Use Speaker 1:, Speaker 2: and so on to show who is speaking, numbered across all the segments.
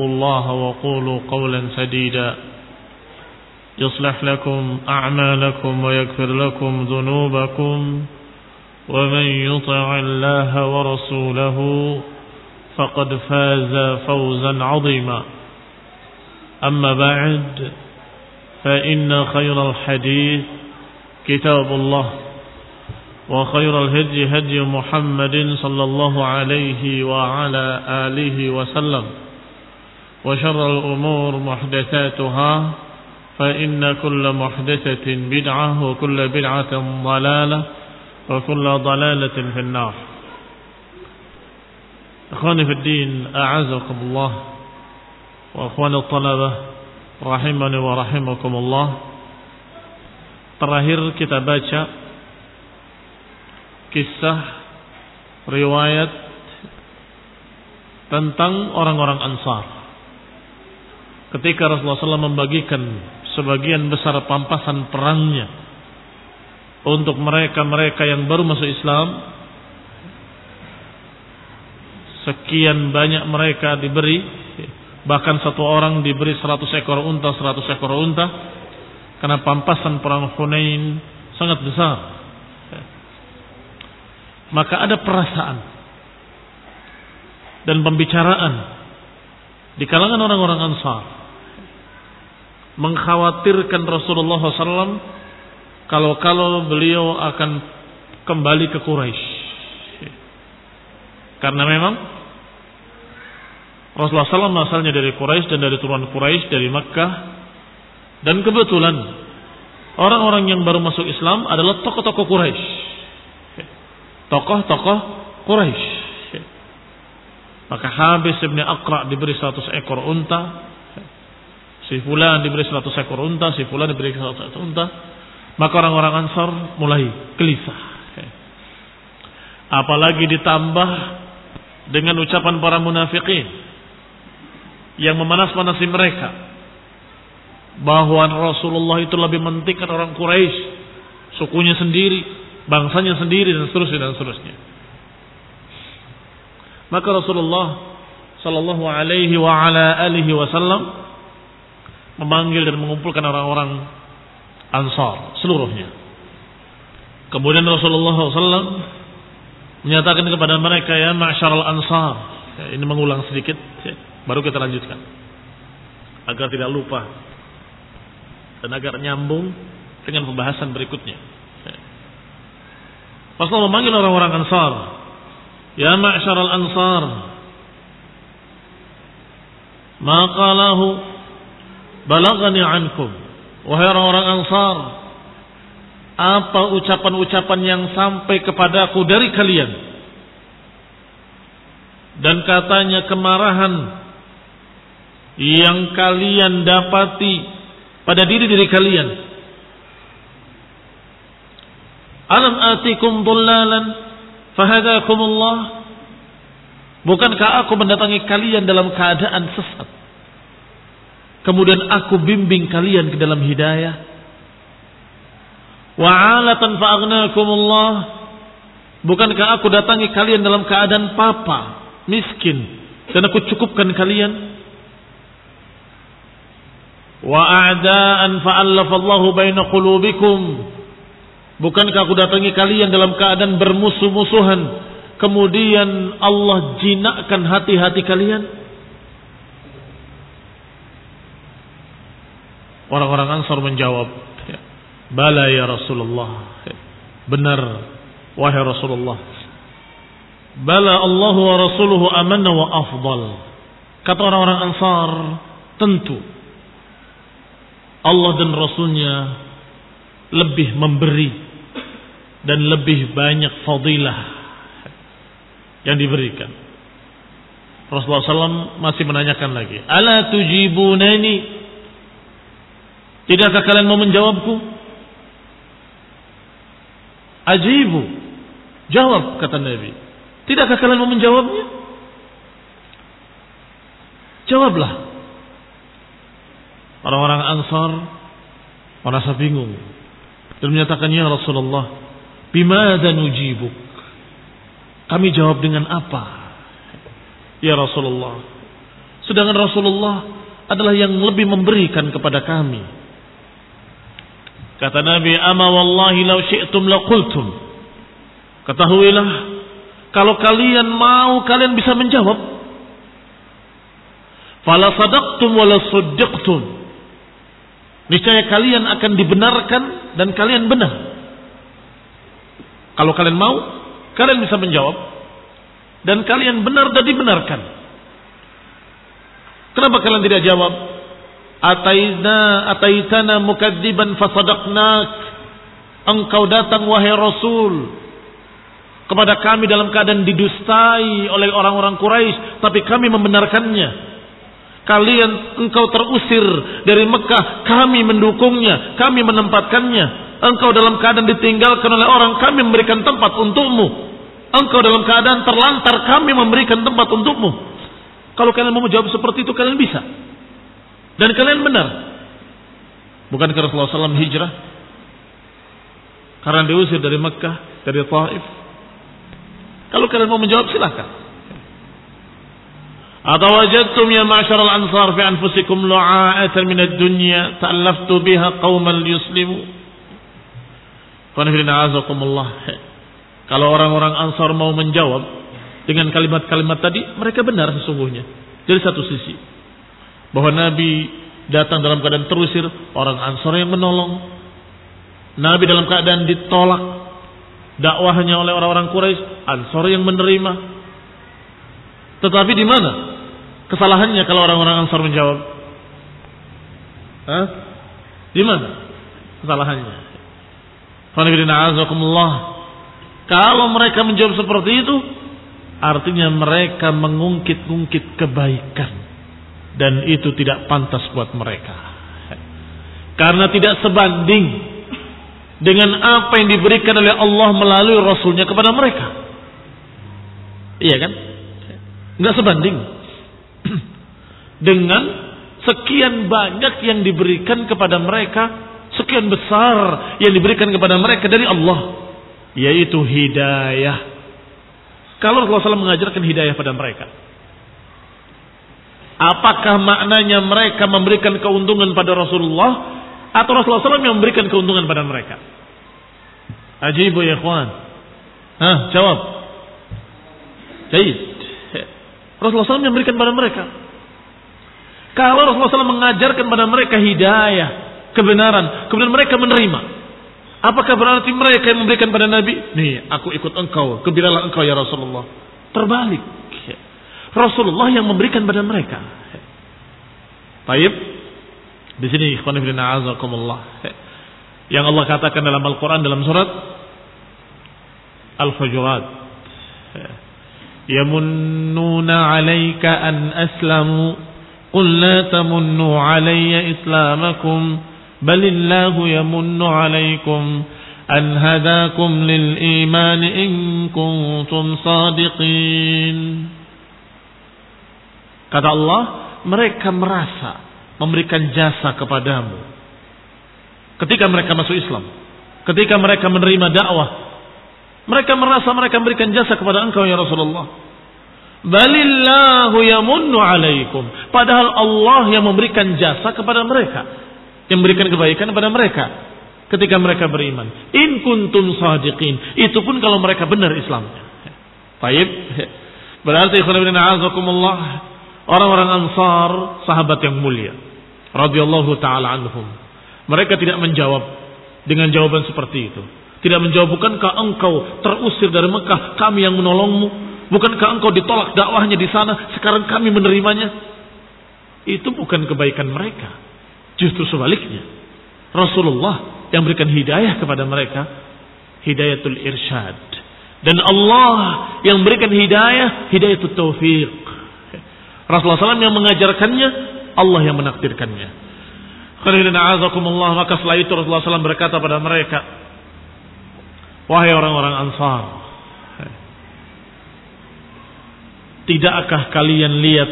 Speaker 1: الله وقولوا قولا سديدا يصلح لكم أعمالكم ويغفر لكم ذنوبكم ومن يطع الله ورسوله فقد فاز فوزا عظيما أما بعد فإن خير الحديث كتاب الله وخير الهدي هدي محمد صلى الله عليه وعلى آله وسلم وشر الأمور محدثاتها فإن كل محدثة بدعة وكل بدعة ضلالة وكل ضلالة في النار. إخواني في الدين أعزكم الله وأخواني الطلبة rahimani wa rahimakumullah. Terakhir kita baca kisah riwayat tentang orang-orang Ansar ketika Rasulullah SAW membagikan sebagian besar pampasan perangnya untuk mereka-mereka yang baru masuk Islam. Sekian banyak mereka diberi, bahkan satu orang diberi 100 ekor unta, 100 ekor unta, karena pampasan perang Hunain sangat besar. Maka ada perasaan dan pembicaraan di kalangan orang-orang Ansar mengkhawatirkan Rasulullah SAW kalau beliau akan kembali ke Quraisy. Karena memang Rasulullah SAW asalnya dari Quraisy dan dari turunan Quraisy, dari Makkah. Dan kebetulan orang-orang yang baru masuk Islam adalah tokoh-tokoh Quraisy. Tokoh-tokoh Quraisy. Maka Habis bin Aqra diberi 100 ekor unta, si fulan diberi 100 ekor unta, si fulan diberi 100 ekor unta. Maka orang-orang Ansar mulai gelisah. Apalagi ditambah dengan ucapan para munafikin yang memanas-manasi mereka bahwa Rasulullah itu lebih mentingkan orang Quraisy, sukunya sendiri, bangsanya sendiri, dan seterusnya. Maka Rasulullah sallallahu alaihi wa ala alihi wasallam memanggil dan mengumpulkan orang-orang Ansar seluruhnya. Kemudian Rasulullah SAW menyatakan kepada mereka, ya ma'syaral Ansar. Ini mengulang sedikit, baru kita lanjutkan agar tidak lupa dan agar nyambung dengan pembahasan berikutnya. Rasulullah memanggil orang-orang Ansar, ya ma'syaral Ansar, ma qalahu balagani ankum. Wahai orang-orang Ansar, apa ucapan-ucapan yang sampai kepadaku dari kalian? Dan katanya kemarahan yang kalian dapati pada diri kalian. Alam atikum dhullalan fahadakumullah. Bukankah aku mendatangi kalian dalam keadaan sesat, kemudian aku bimbing kalian ke dalam hidayah? Wa'alatan fa'agnakumullah. Bukankah aku datangi kalian dalam keadaan papa, miskin, dan aku cukupkan kalian? Wa'adaan fa'allafallahu baina qulubikum. Bukankah aku datangi kalian dalam keadaan bermusuh-musuhan, kemudian Allah jinakkan hati-hati kalian? Orang-orang Ansar menjawab, bala ya Rasulullah. Benar wahai Rasulullah. Bala Allah wa rasuluhu amanna wa afdal. Kata orang-orang Ansar, tentu Allah dan Rasulnya lebih memberi dan lebih banyak fadilah yang diberikan. Rasulullah SAW masih menanyakan lagi, ala tujibunani? Tidakkah kalian mau menjawabku? Ajibu, jawab, kata Nabi. Tidakkah kalian mau menjawabnya? Jawablah. Orang-orang Ansar merasa bingung dan menyatakan, ya Rasulullah, bimadza nujibuk? Kami jawab dengan apa? Ya Rasulullah, sedangkan Rasulullah adalah yang lebih memberikan kepada kami. Kata Nabi, ama wallahi law syi'tum laqultum. Ketahuilah, kalau kalian mau, kalian bisa menjawab. Fala sadaqtum wala suddaqtum. Niscaya kalian akan dibenarkan dan kalian benar. Kalau kalian mau, kalian bisa menjawab dan kalian benar dan dibenarkan. Kenapa kalian tidak jawab? Ataitana mukadziban fasadaqnak. Engkau datang wahai Rasul kepada kami dalam keadaan didustai oleh orang-orang Quraisy, tapi kami membenarkannya. Engkau terusir dari Mekah, kami mendukungnya, kami menempatkannya. Engkau dalam keadaan ditinggalkan oleh orang, kami memberikan tempat untukmu. Engkau dalam keadaan terlantar, kami memberikan tempat untukmu. Kalau kalian mau jawab seperti itu, kalian bisa. Dan kalian benar. Bukankah Rasulullah SAW hijrah karena diusir dari Mekah, dari Taif? Kalau kalian mau menjawab, silakan. Atawajadtum ya ma'syaral ansar fi anfusikum lu'a'atan minad dunya ta'allaftu biha qauman liyuslimu. Kalau orang-orang Ansar mau menjawab dengan kalimat-kalimat tadi, mereka benar sesungguhnya. Dari satu sisi, bahwa Nabi datang dalam keadaan terusir, orang Ansar yang menolong. Nabi dalam keadaan ditolak dakwahnya oleh orang-orang Quraisy, Ansar yang menerima. Tetapi di mana kesalahannya kalau orang-orang Ansar menjawab? Di mana kesalahannya? Kalau mereka menjawab seperti itu, artinya mereka mengungkit-ungkit kebaikan, dan itu tidak pantas buat mereka, karena tidak sebanding dengan apa yang diberikan oleh Allah melalui Rasulnya kepada mereka. Iya kan? Nggak sebanding dengan sekian banyak yang diberikan kepada mereka, sekian besar yang diberikan kepada mereka dari Allah, yaitu hidayah. Kalau Rasulullah SAW mengajarkan hidayah pada mereka, apakah maknanya mereka memberikan keuntungan pada Rasulullah, atau Rasulullah SAW yang memberikan keuntungan pada mereka? Ajibu ya ikhwan. Jawab. Baik. Rasulullah SAW yang memberikan pada mereka. Kalau Rasulullah SAW mengajarkan pada mereka hidayah, kebenaran, kemudian mereka menerima, apakah berarti mereka yang memberikan pada Nabi? Nih, aku ikut engkau, gembiralah engkau ya Rasulullah. Terbalik. Rasulullah yang memberikan pada mereka. Baik. Di sini ikhwan fillah azakumullah, yang Allah katakan dalam Al-Quran dalam surat Al-Hujurat, yamunnuna 'alaika an aslamu qul la tamunnu 'alayya islamakum balillahu yamunnu 'alaykum an hadakum lil iman in kuntum sadiqin. Kata Allah, mereka merasa memberikan jasa kepadamu ketika mereka masuk Islam, ketika mereka menerima dakwah. Mereka merasa mereka memberikan jasa kepada engkau ya Rasulullah. Balillahu yamunnu alaikum. Padahal Allah yang memberikan jasa kepada mereka, yang memberikan kebaikan kepada mereka ketika mereka beriman. In kuntum sadiqin. Itu pun kalau mereka benar Islamnya. Baik. Berarti orang-orang Ansar, sahabat yang mulia, radhiyallahu taala anhum, mereka tidak menjawab dengan jawaban seperti itu. Tidak menjawab, bukankah engkau terusir dari Mekah, kami yang menolongmu? Bukankah engkau ditolak dakwahnya di sana, sekarang kami menerimanya? Itu bukan kebaikan mereka. Justru sebaliknya. Rasulullah yang berikan hidayah kepada mereka, hidayatul irsyad. Dan Allah yang berikan hidayah, hidayatul taufiq. Rasulullah SAW yang mengajarkannya, Allah yang menakdirkannya. Maka setelah itu Rasulullah SAW berkata pada mereka, wahai orang-orang Ansar, tidakkah kalian lihat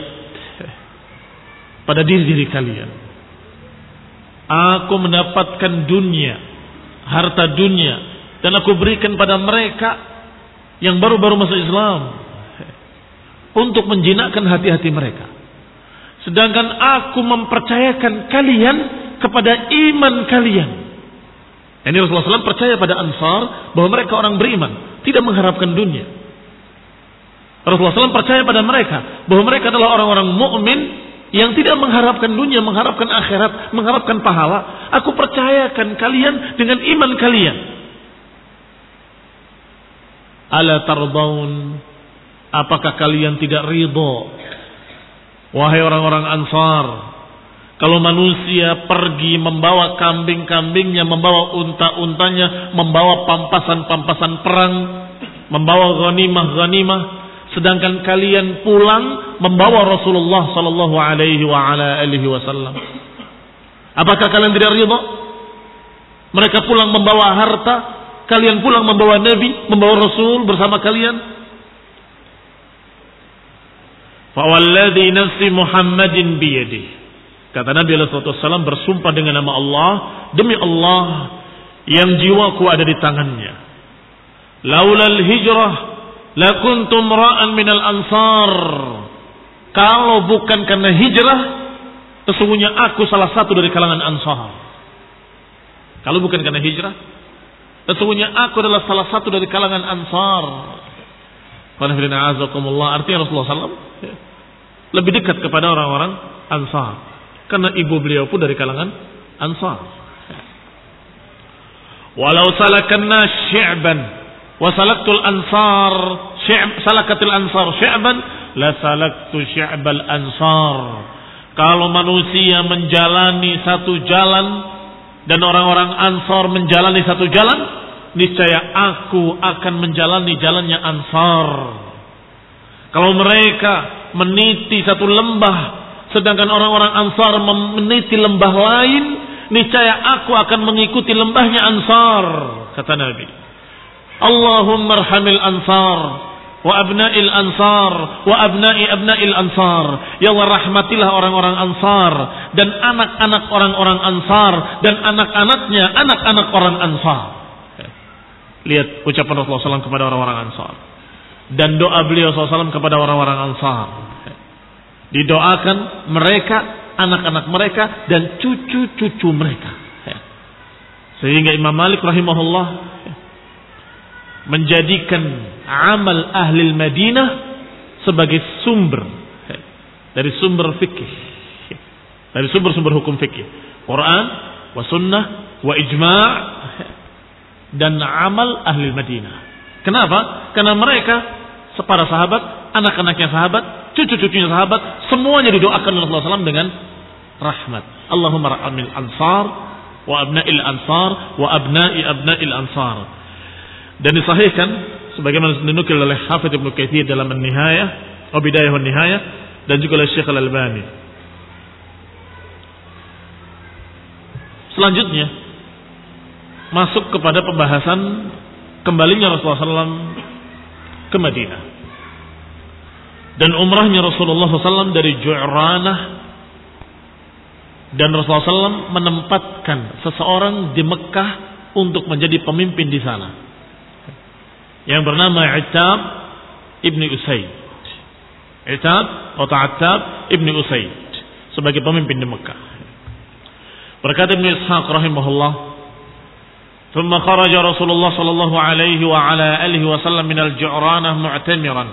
Speaker 1: pada diri kalian aku mendapatkan dunia, harta dunia, dan aku berikan pada mereka yang baru-baru masuk Islam untuk menjinakkan hati-hati mereka. Sedangkan aku mempercayakan kalian kepada iman kalian. Ini Rasulullah SAW percaya pada Ansar bahwa mereka orang beriman, tidak mengharapkan dunia. Rasulullah SAW percaya pada mereka bahwa mereka adalah orang-orang mukmin yang tidak mengharapkan dunia, mengharapkan akhirat, mengharapkan pahala. Aku percayakan kalian dengan iman kalian. Ala tardaun, apakah kalian tidak ridho, wahai orang-orang Ansar, kalau manusia pergi membawa kambing-kambingnya, membawa unta-untanya, membawa pampasan-pampasan perang, membawa ghanimah-ghanimah, sedangkan kalian pulang membawa Rasulullah sallallahu alaihi wasallam. Apakah kalian tidak ridha? Mereka pulang membawa harta, kalian pulang membawa Nabi, membawa Rasul bersama kalian. Fa walladzi nafsi Muhammadin biyadihi. Kata Nabi SAW bersumpah dengan nama Allah, demi Allah yang jiwaku ada di tangannya. Laulal hijrah lakuntum ra'an minal ansar. Kalau bukan karena hijrah, sesungguhnya aku salah satu dari kalangan Ansar. Kalau bukan karena hijrah, sesungguhnya aku adalah salah satu dari kalangan Ansar. Artinya Rasulullah SAW lebih dekat kepada orang-orang Ansar, karena ibu beliau pun dari kalangan Ansar. Walau salakanna syi'ban wa salaktul ansar salakatil ansar syi'ban la salaktu syi'bal ansar. Kalau manusia menjalani satu jalan dan orang-orang Ansar menjalani satu jalan, niscaya aku akan menjalani jalannya Ansar. Kalau mereka meniti satu lembah sedangkan orang-orang Ansar meniti lembah lain, niscaya aku akan mengikuti lembahnya Ansar. Kata Nabi, Allahumma arhamil Ansar wa abna'il Ansar wa abna'il Ansar. Ya Allah, rahmatilah orang-orang Ansar dan anak-anak orang-orang Ansar dan anak-anaknya anak-anak orang Ansar. Lihat ucapan Rasulullah SAW kepada orang-orang Ansar dan doa beliau SAW kepada orang-orang Ansar. Didoakan mereka, anak-anak mereka, dan cucu-cucu mereka. Sehingga Imam Malik rahimahullah menjadikan amal ahli Madinah sebagai sumber dari sumber fikih, dari sumber-sumber hukum fikih, Quran, wa sunnah, wa ijma' dan amal ahli Madinah. Kenapa? Karena mereka para sahabat, anak-anaknya sahabat, cucu-cucunya sahabat, semuanya didoakan oleh Rasulullah SAW dengan rahmat. Allahumma ra'amil ansar wa abna'il ansar wa abna'il ansar. Dan disahihkan sebagaimana dinukil oleh Hafidz Ibnu Katsir dalam An-Nihayah, Bidayah wan Nihayah, dan juga oleh Syekh Al-Albani. Selanjutnya masuk kepada pembahasan kembalinya Rasulullah SAW ke Madinah dan umrahnya Rasulullah SAW dari Ju'ranah, dan Rasulullah SAW menempatkan seseorang di Mekah untuk menjadi pemimpin di sana yang bernama Attab ibni Usaid. Attab ibni Usaid sebagai pemimpin di Mekah. Berkata Ibnu Ishaq rahimahullah, ثم خرج رسول الله صلى الله عليه وعلى آله وسلم من الجعرانة معتمرا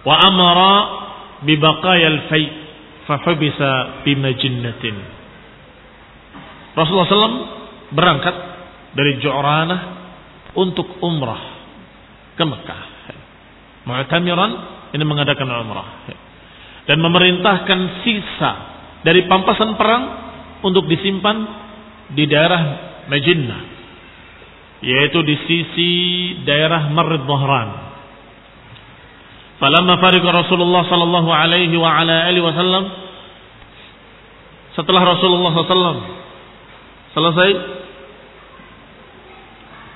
Speaker 1: وأمر ببقايا الفيء فحبس بمجنة. Rasulullah SAW berangkat dari Ju'ranah untuk umrah ke Mekah. Mu'tamiran, ini mengadakan umrah, dan memerintahkan sisa dari pampasan perang untuk disimpan di daerah Majinnah, yaitu di sisi daerah Marr Dhahran. Falamma fariqa Rasulullah sallallahu alaihi wa ala alihi wasallam, setelah Rasulullah sallallahu selesai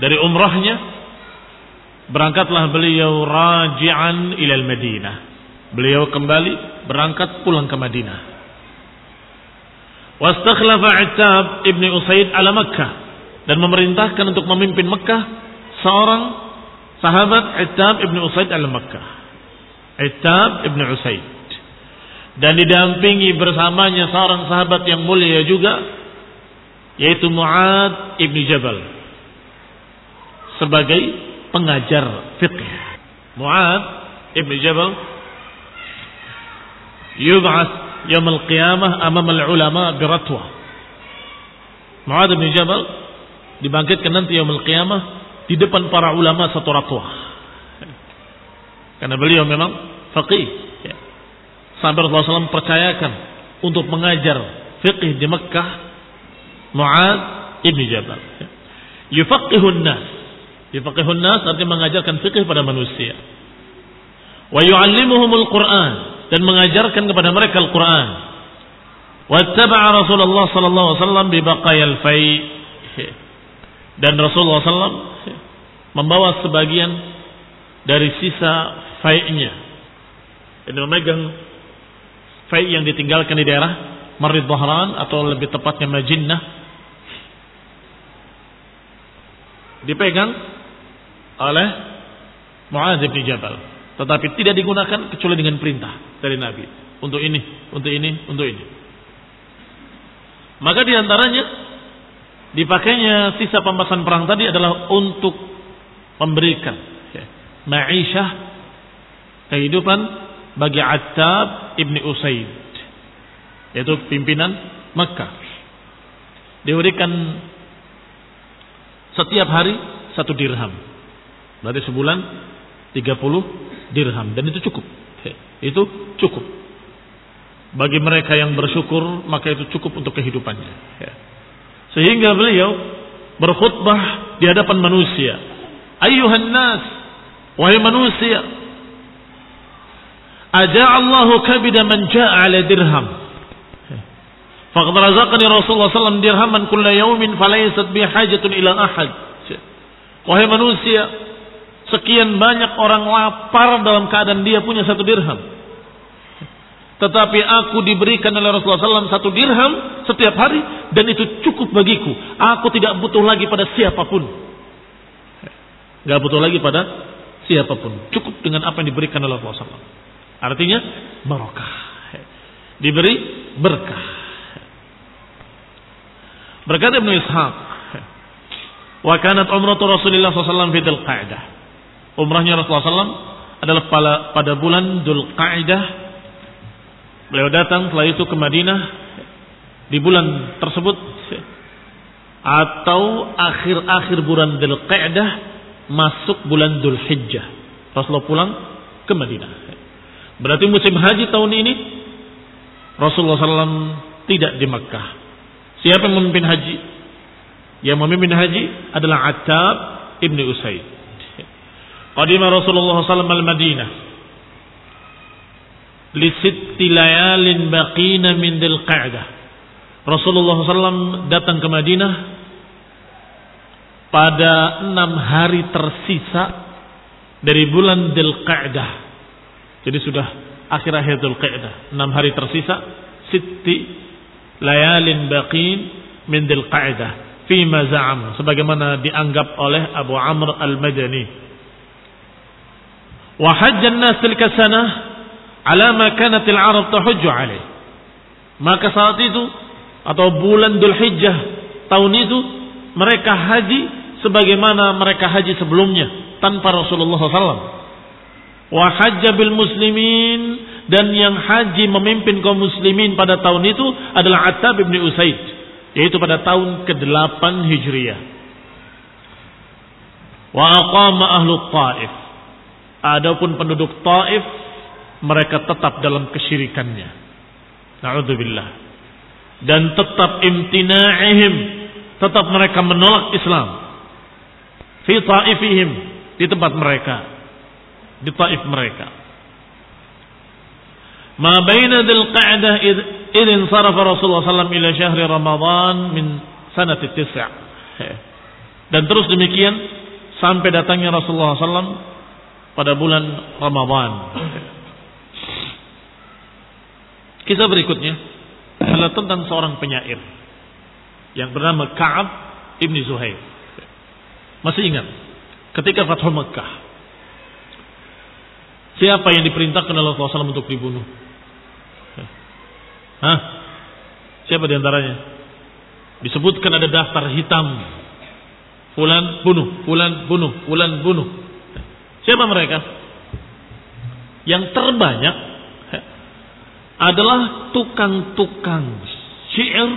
Speaker 1: dari umrahnya, berangkatlah beliau raji'an ilal Madinah. Beliau kembali berangkat pulang ke Madinah. Wastakhlafa Attab ibn Usaid ala Makkah, dan memerintahkan untuk memimpin Makkah seorang sahabat Attab ibn Usaid ala Makkah. Attab ibn Usaid, dan didampingi bersamanya seorang sahabat yang mulia juga, yaitu Mu'adz ibn Jabal sebagai pengajar fiqh. Mu'adz ibn Jabal yub'ats yaum al-qiyamah amam al-ulama biratwa. Mu'adz ibn Jabal dibangkitkan nanti yaum al-qiyamah di depan para ulama satu ratwah. Karena beliau memang faqih. Sampai Rasulullah SAW percayakan untuk mengajar fiqh di Mekkah Mu'adz ibn Jabal. Yufaqihun nas. Yufaqihun nas artinya mengajarkan fiqh pada manusia. Wa yu'allimuhumul Qur'an, dan mengajarkan kepada mereka Al-Quran. Wattaba'a Rasulullah sallallahu alaihi wasallam bi baqayal fai', dan Rasulullah SAW membawa sebagian dari sisa fai'-nya, dan memegang fai' yang ditinggalkan di daerah Marid Dhahran, atau lebih tepatnya Majinnah, dipegang oleh Mu'adz bin Jabal, tetapi tidak digunakan kecuali dengan perintah dari Nabi. Untuk ini, untuk ini, untuk ini. Maka diantaranya dipakainya sisa pembahasan perang tadi adalah untuk memberikan ma'isyah, kehidupan bagi Attab ibn Usaid, yaitu pimpinan Makkah. Diberikan setiap hari 1 dirham. Berarti sebulan 30 dirham, dan itu cukup. Itu cukup bagi mereka yang bersyukur, maka itu cukup untuk kehidupannya. Sehingga beliau berkhutbah di hadapan manusia. Ayyuhan nas, wahai manusia, aja'allahu kabida man ja'a ala dirham, faqad razaqani Rasulullah SAW dirhaman kulla yawmin falaysat bi hajatun ila ahad. Wahai manusia, sekian banyak orang lapar dalam keadaan dia punya 1 dirham. Tetapi aku diberikan oleh Rasulullah SAW 1 dirham setiap hari, dan itu cukup bagiku. Aku tidak butuh lagi pada siapapun. Gak butuh lagi pada siapapun. Cukup dengan apa yang diberikan oleh Rasulullah SAW. Artinya barokah. Diberi berkah. Berkata Ibnu Ishaq, wa kanat umratu Rasulullah SAW fi Dzul Qa'dah. Umrahnya Rasulullah SAW adalah pada bulan Dzul Qa'dah. Beliau datang setelah itu ke Madinah di bulan tersebut, atau akhir-akhir bulan Dzul Qa'dah masuk bulan Dzul Hijjah. Rasulullah pulang ke Madinah. Berarti musim haji tahun ini Rasulullah SAW tidak di Makkah. Siapa yang memimpin haji? Yang memimpin haji adalah Attab ibn Usaid. Qadima Rasulullah SAW al-Madinah li 6 layalin baqina min Dzul Qa'dah. Rasulullah SAW datang ke Madinah pada 6 hari tersisa dari bulan Dzul Qa'dah. Jadi sudah akhir-akhir Dzul Qa'dah, 6 hari tersisa, 6 layalin baqin min Dzul Qa'dah fima za'am, sebagaimana dianggap oleh Abu Amr al-Madani. Wa hajjan nas tilka sanah ala ma kanat al-arab tahujju alaih. Maka saat itu, atau bulan Dzul Hijjah tahun itu, mereka haji sebagaimana mereka haji sebelumnya tanpa Rasulullah SAW. Wa hajja bil muslimin, dan yang haji memimpin kaum muslimin pada tahun itu adalah Attab bin Usaid, yaitu pada tahun ke-8 Hijriah. Wa aqama ahlu Taif, adapun penduduk Taif mereka tetap dalam kesyirikannya. Na'udzubillah. Dan tetap imtina'ihim, tetap mereka menolak Islam. Fi ta'ifihim, di tempat mereka, di Taif mereka. Ma baina Dzul Qa'dah id insarafa Rasulullah sallallahu ila syahri Ramadan min sanati 9. Dan terus demikian sampai datangnya Rasulullah sallallahu pada bulan Ramadan. Kisah berikutnya adalah tentang seorang penyair yang bernama Ka'ab ibn Zuhair. Masih ingat ketika Fathul Makkah, siapa yang diperintahkan oleh Rasulullah SAW untuk dibunuh? Siapa diantaranya? Disebutkan ada daftar hitam. Fulan bunuh, fulan bunuh, fulan bunuh. Siapa mereka? Yang terbanyak adalah tukang-tukang syair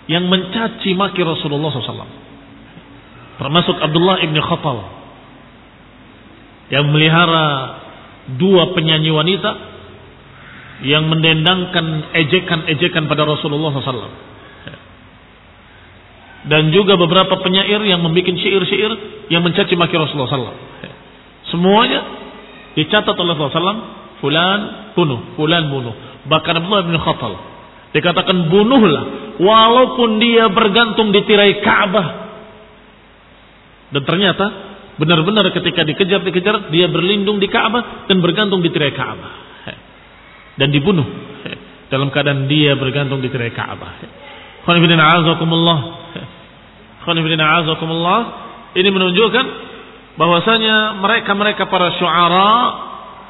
Speaker 1: yang mencaci maki Rasulullah SAW. Termasuk Abdullah ibn Khattal yang melihara 2 penyanyi wanita yang mendendangkan ejekan-ejekan pada Rasulullah SAW. Dan juga beberapa penyair yang membuat syair-syair yang mencaci maki Rasulullah SAW. Semuanya dicatat oleh Rasulullah SAW. Fulan bunuh, fulan bunuh. Bahkan Abdullah bin Khattal dikatakan bunuhlah walaupun dia bergantung di tirai Ka'bah. Dan ternyata benar-benar ketika dikejar dia berlindung di Ka'bah dan bergantung di tirai Ka'bah. Dan dibunuh dalam keadaan dia bergantung di tirai Ka'bah. Ini menunjukkan bahwasanya mereka para syu'ara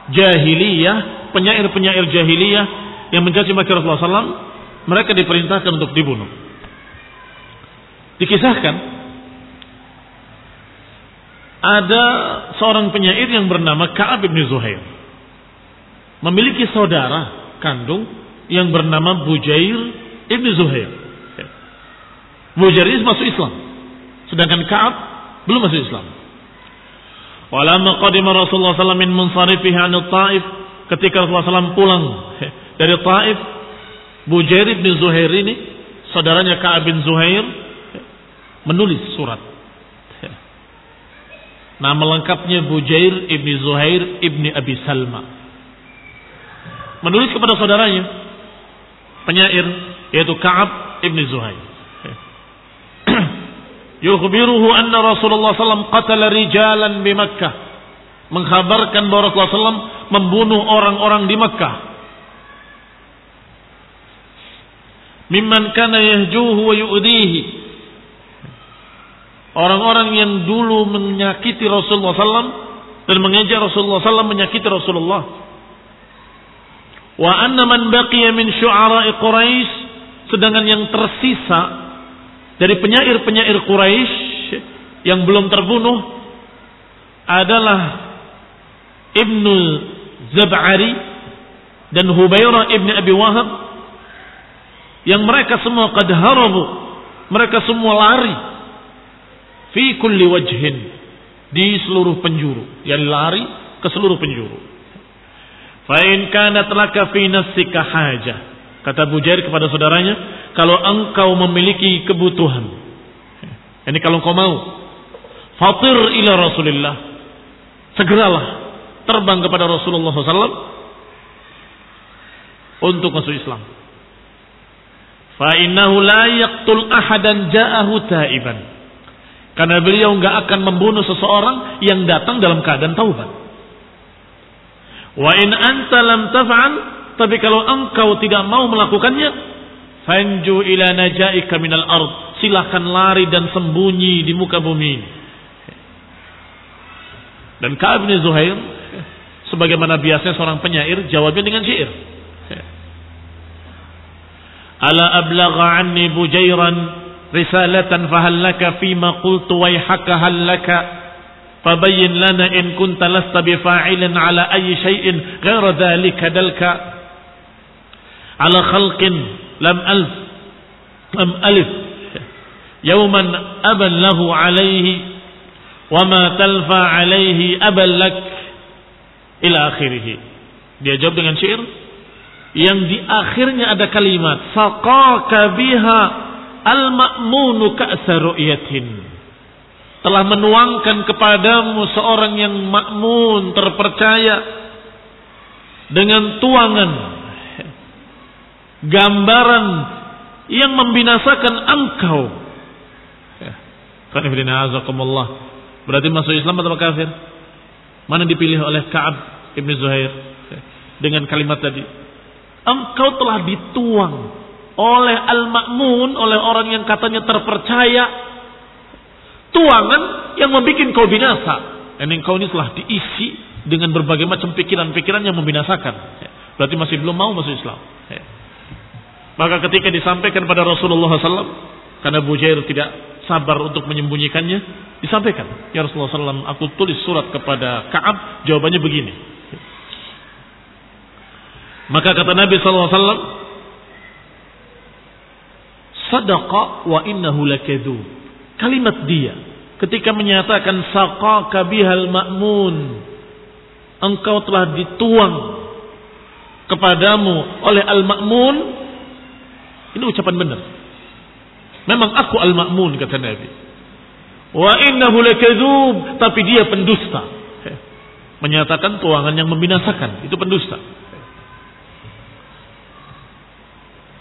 Speaker 1: jahiliyah, penyair-penyair jahiliyah yang mencaci maki Rasulullah SAW, mereka diperintahkan untuk dibunuh. Dikisahkan ada seorang penyair yang bernama Ka'ab bin Zuhair, memiliki saudara kandung yang bernama Bujair ibn Zuhair. Bujair ini masuk Islam, sedangkan Ka'ab belum masuk Islam. Walamma qadima Rasulullah SAW min munsarifihi an Taif, ketika Rasulullah SAW pulang dari Taif, Bujair bin Zuhair ini, saudaranya Ka'ab bin Zuhair, menulis surat. Nama lengkapnya Bujair ibn Zuhair ibn Abi Salma. Menulis kepada saudaranya penyair yaitu Ka'ab ibn Zuhair. Yukhbiruhu anna Rasulullah SAW qatala rijalan di Makkah, mengkhabarkan bahwa Rasulullah SAW membunuh orang-orang di Makkah. Mimman kana yahjuhu wa yu'dihi, orang-orang yang dulu menyakiti Rasulullah SAW dan mengejek Rasulullah SAW, menyakiti Rasulullah. Wa anna man baqiya min syu'ara'i Quraisy, sedangkan yang tersisa dari penyair-penyair Quraisy yang belum terbunuh adalah Ibnu Zab'ari dan Hubairah ibn Abi Wahab, yang mereka semua qad harabu, mereka semua lari fi kulli wajhin, di seluruh penjuru, yang lari ke seluruh penjuru. Fa in kanat laka fi nafsika hajah, kata Bujair kepada saudaranya, kalau engkau memiliki kebutuhan, ini kalau engkau mau, fatir ila Rasulillah, segeralah terbang kepada Rasulullah SAW untuk masuk Islam. Fa innahu la yaqtul ahadan ja'ahu taiban, karena beliau enggak akan membunuh seseorang yang datang dalam keadaan taubat. Wa in anta lam taf'al, tapi kalau engkau tidak mau melakukannya, fanju ila najaika minal ard, silahkan lari dan sembunyi di muka bumi. Dan Ka'ab bin Zuhair, sebagaimana biasanya seorang penyair, jawabnya dengan syair. Ala ablagha anni Bujairan risalatan fahallaka fima qultu wayhaka hallaka fabayyin lana in kunta lasta bifa'ilin ala ayyi shay'in ghaira dhalika dalka ala khalqin lam alif yawman aban lahu alayhi wa ma talfa alayhi aban lak ila akhirih. Dia jawab dengan syair yang di akhirnya ada kalimat saqaka biha al-ma'munu ka'sa ru'yatin, telah menuangkan kepadamu seorang yang makmun, terpercaya, dengan tuangan gambaran yang membinasakan engkau. Berarti masuk Islam atau kafir? Mana dipilih oleh Ka'ab ibn Zuhair dengan kalimat tadi? Engkau telah dituang oleh al-ma'mun, oleh orang yang katanya terpercaya, tuangan yang membuat kau binasa. Dan engkau ini telah diisi dengan berbagai macam pikiran-pikiran yang membinasakan. Berarti masih belum mau masuk Islam. Maka ketika disampaikan pada Rasulullah SAW, karena Bujair tidak sabar untuk menyembunyikannya, disampaikan, ya Rasulullah SAW, aku tulis surat kepada Ka'ab, jawabannya begini. Maka kata Nabi SAW, sadaqa wa innahu lakadzub. Kalimat dia ketika menyatakan saqaka bihal ma'mun, engkau telah dituang kepadamu oleh al-ma'mun, ini ucapan benar. Memang aku al-ma'mun, kata Nabi. Wa innahu lakadzub, tapi dia pendusta. Menyatakan tuangan yang membinasakan, itu pendusta.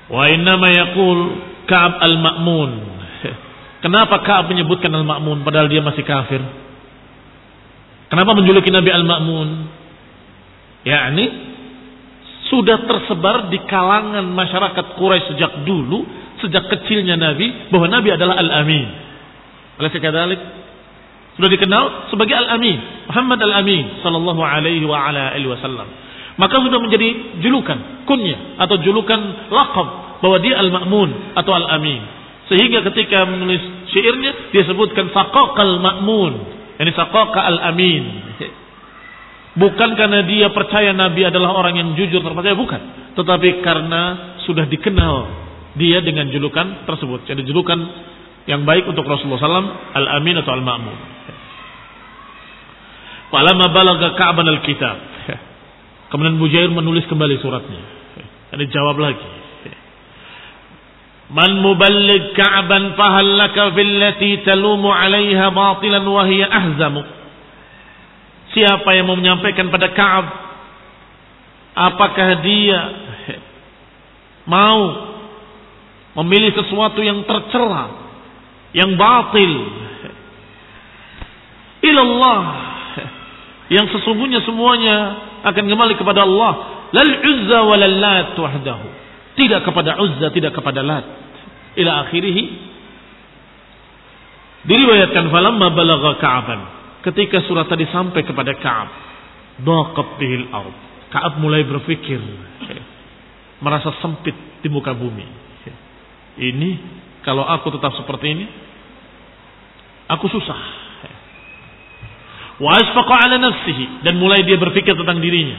Speaker 1: Wa innama yaqul Ka'ab al-ma'mun. Kenapa Ka'ab menyebutkan al-ma'mun padahal dia masih kafir? Kenapa menjuluki Nabi al-ma'mun? Yakni sudah tersebar di kalangan masyarakat Quraisy sejak dulu, sejak kecilnya Nabi, bahwa Nabi adalah al-amin. Oleh sekadalik sudah dikenal sebagai al-amin, Muhammad al-amin sallallahu alaihi wa ala alihi wasallam. Maka sudah menjadi julukan, kunyah atau julukan laqab bahwa dia al-ma'mun atau al-amin. Sehingga ketika menulis syairnya dia sebutkan saqaqal ma'mun, yani saqaqa al-amin. Bukan karena dia percaya Nabi adalah orang yang jujur terpercaya, bukan, tetapi karena sudah dikenal dia dengan julukan tersebut. Jadi julukan yang baik untuk Rasulullah SAW, al-amin atau al-ma'mun. Falamma balagha Ka'ban al-kitab, kemudian Bujair menulis kembali suratnya. Ada jawab lagi. Man muballigh Ka'ban fahal laka fillati talumu 'alaiha batilan wa hiya ahzamu. Siapa yang mau menyampaikan pada Ka'ab, apakah dia mau memilih sesuatu yang tercela, yang batil, ilallah, yang sesungguhnya semuanya akan kembali kepada Allah, lal Uzza wa lal Lat wahdahu, tidak kepada Uzza, tidak kepada Lat, ila akhirih. Diriwayatkan falamma balagha Ka'ban, ketika surat tadi sampai kepada Ka'ab, daqat bihil ard, Ka'ab mulai berpikir, merasa sempit di muka bumi. Ini kalau aku tetap seperti ini, aku susah. Wa asfaqa ala nafsihi, dan mulai dia berpikir tentang dirinya.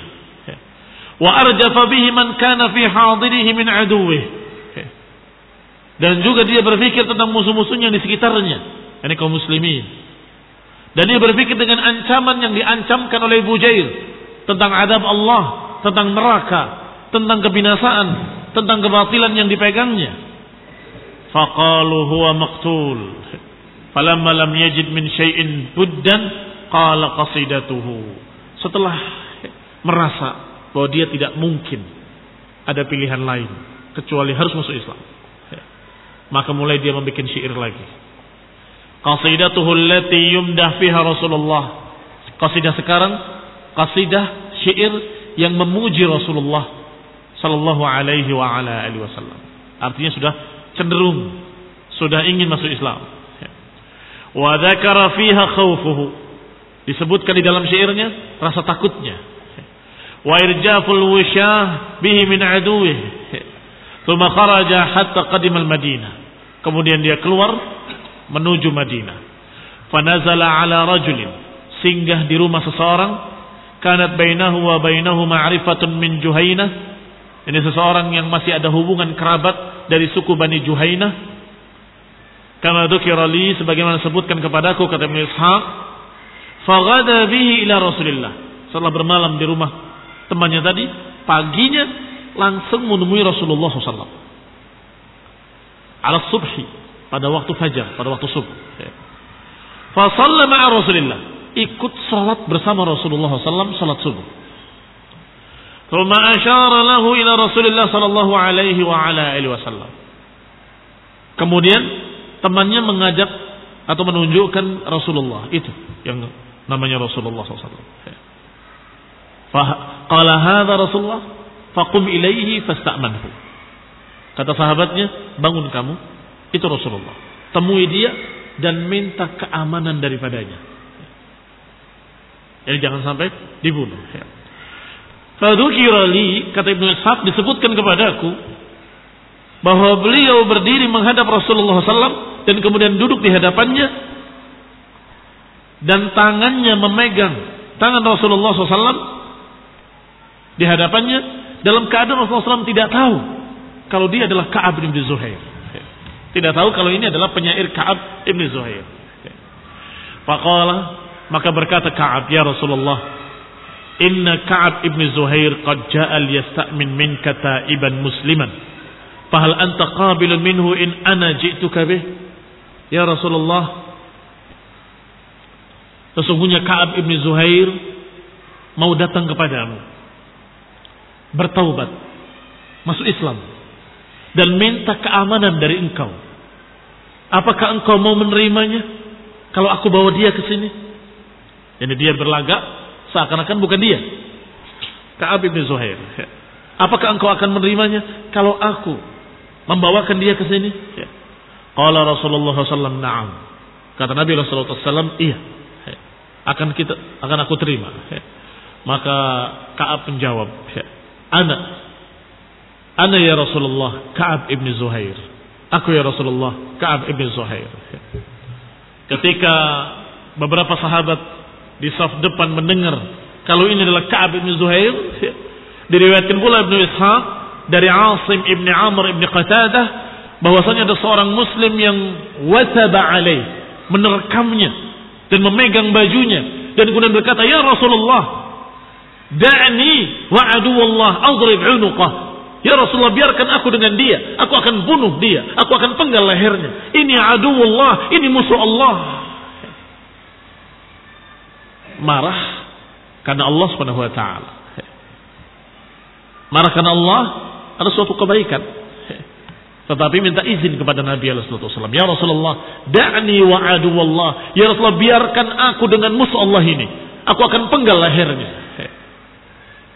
Speaker 1: Wa arjafa bihi man kana fi hadirihi min aduwih, dan juga dia berpikir tentang musuh-musuhnya di sekitarnya, ini kaum muslimin. Dan dia berpikir dengan ancaman yang diancamkan oleh Bujair tentang adab Allah, tentang neraka, tentang kebinasaan, tentang kebatilan yang dipegangnya. Faqalu huwa maqtul. Falamma lam yajid min syai'in buddan qala qasidatuhu. Setelah merasa bahwa dia tidak mungkin ada pilihan lain kecuali harus masuk Islam, maka mulai dia membuat syair lagi. Qasidatuhu allati yumdah fiha Rasulullah. Qasidah sekarang, qasidah syair yang memuji Rasulullah sallallahu alaihi wa ala alihi wasallam. Artinya sudah cenderung, sudah ingin masuk Islam. Wa dzakara fiha khawfuhu, disebutkan di dalam syairnya rasa takutnya. Wa irjaful wishah bihi min aduwih. Tsumma kharaja hatta qadima al-Madinah. Kemudian dia keluar menuju Madinah. Fanazala ala rajulin, singgah di rumah seseorang, kanat bainahu wa bainahu ma'rifatun min Juhainah. Ini seseorang yang masih ada hubungan kerabat dari suku Bani Juhainah. Kama dzukira li, sebagaimana disebutkan kepadaku, kata Ibnu Ishaq, faghada bihi ila Rasulillah. Setelah bermalam di rumah temannya tadi, paginya langsung menemui Rasulullah SAW. Ala subhi, pada waktu fajar, pada waktu subuh. Fa shalla ma'a Rasulillah, ikut salat bersama Rasulullah SAW, salat subuh. Thumma asyara lahu ila Rasulillah sallallahu alaihi wa ala alihi wasallam. Kemudian temannya mengajak atau menunjukkan Rasulullah, itu yang namanya Rasulullah SAW. Fa qala hadza Rasulullah faqum ilaihi fasta'manhu. Kata sahabatnya, bangun kamu. Itu Rasulullah. Temui dia dan minta keamanan daripadanya. Jadi jangan sampai dibunuh. Fadzukira li, kata Ibnu Ishaq, disebutkan kepadaku bahwa beliau berdiri menghadap Rasulullah SAW dan kemudian duduk di hadapannya dan tangannya memegang tangan Rasulullah SAW di hadapannya dalam keadaan Rasulullah SAW tidak tahu kalau dia adalah Ka'ab bin Zuhair. Tidak tahu kalau ini adalah penyair Ka'ab bin Zuhair. Faqala, maka berkata Ka'ab, ya Rasulullah, inna Ka'ab bin Zuhair qad ja'a liyasta'min minka ta'iban musliman. Fahal anta qabilun minhu in ana ji'tuka bih? Ya Rasulullah, sesungguhnya Ka'ab bin Zuhair mau datang kepadamu, bertaubat, masuk Islam, dan minta keamanan dari engkau. Apakah engkau mau menerimanya kalau aku bawa dia ke sini? Jadi dia berlagak seakan-akan bukan dia, Ka'ab bin Zuhair. Apakah engkau akan menerimanya kalau aku membawakan dia ke sini? Qala Rasulullah SAW, na'am. Kata Nabi Rasulullah SAW, iya, akan aku terima. Maka Ka'ab menjawab, Ana ya Rasulullah Ka'ab ibn Zuhair. Aku ya Rasulullah Ka'ab ibn Zuhair. Ketika beberapa sahabat di saf depan mendengar kalau ini adalah Ka'ab ibn Zuhair, diriwayatkan pula Ibnu Ishaq dari Asim ibn Amr ibn Qatadah bahwasanya ada seorang muslim yang wasaba alaih, menerkamnya dan memegang bajunya dan kemudian berkata, ya Rasulullah, da'ni wa aduwallah adrib 'unuqah. Ya Rasulullah, biarkan aku dengan dia, aku akan bunuh dia, aku akan penggal lehernya. Ini aduwallah, ini musuh Allah. Marah karena Allah Subhanahu wa taala. Marah karena Allah ada suatu kebaikan. Tetapi minta izin kepada Nabi sallallahu alaihi wasallam. Ya Rasulullah, da'ni wa aduwallah. Ya Rasulullah, biarkan aku dengan musuh Allah ini, aku akan penggal lehernya.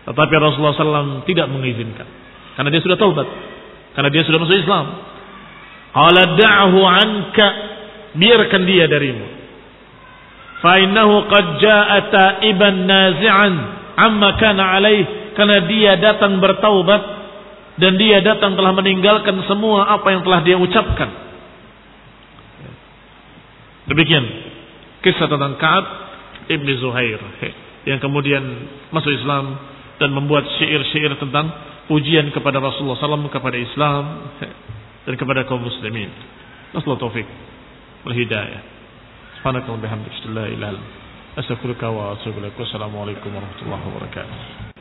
Speaker 1: Tetapi Rasulullah SAW tidak mengizinkan, karena dia sudah taubat, karena dia sudah masuk Islam. Qala da'hu anka, biarkan dia darimu. Fa innahu qad jaa'a ta'iban nazi'an amma kana alaih, karena dia datang bertaubat dan dia datang telah meninggalkan semua apa yang telah dia ucapkan. Demikian kisah tentang Ka'ab ibn Zuhair yang kemudian masuk Islam dan membuat syair-syair tentang pujian kepada Rasulullah SAW, kepada Islam dan kepada kaum muslimin. Nasallahu taufiq wal hidayah. Subhanakallahumma wa bihamdika, la ilaha illa anta, astaghfiruka wa atubu ilaik. Wassalamu alaikum warahmatullahi wabarakatuh.